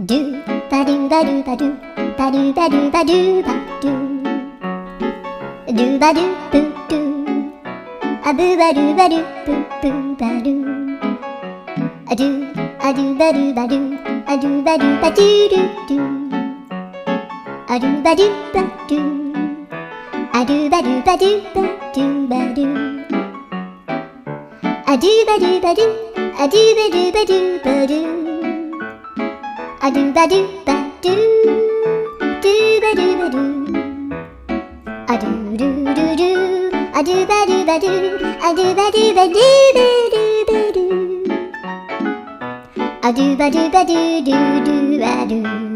ドゥバドゥバドゥバドゥバドゥバドゥバドゥバドゥドゥバドゥブドゥアブバドゥバドゥブブバドゥアドゥアドゥバドゥバドゥアドゥバドゥバドゥドゥドゥアドゥバドゥバドゥアドゥバドゥバドゥバドゥバドゥアドゥバドゥバドゥアドゥバドゥバドゥバドゥアドゥバドゥバドゥドゥバドゥバドゥアドゥルルルアドゥバドゥバドゥアドゥバドゥバドゥバドゥバドゥアドゥバドゥバドゥドゥドゥバドゥ